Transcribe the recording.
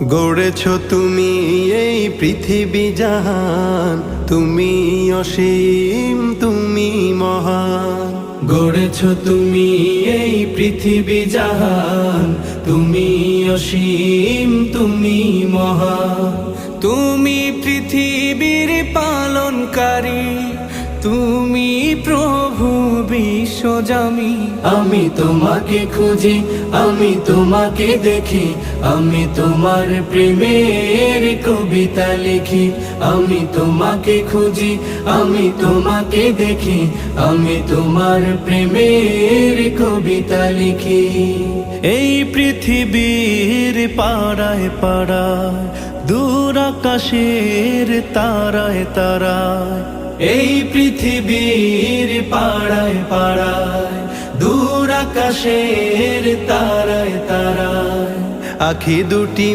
গড়েছ তুমি এই পৃথিবী জাহান, তুমি অসীম তুমি মহান। গড়েছ তুমি এই পৃথিবী জাহান, তুমি অসীম তুমি মহান। তুমি পৃথিবীর পালনকারী, তুমি প্রভু বিশ্বজামি। আমি তোমাকে খুঁজি, আমি তোমাকে দেখি, আমি তোমার প্রেমের কবিতা লিখি। আমি তোমাকে খুঁজি, আমি তোমাকে দেখি, আমি তোমার প্রেমের কবিতা লিখি। এই পৃথিবীর পাড়ায় পাড়ায়, দূর আকাশের তারায় তারায়। এই পৃথিবীর পাড়ায় পাড়ায়, দূর আকাশের তারায় তারায়। আখি দুটি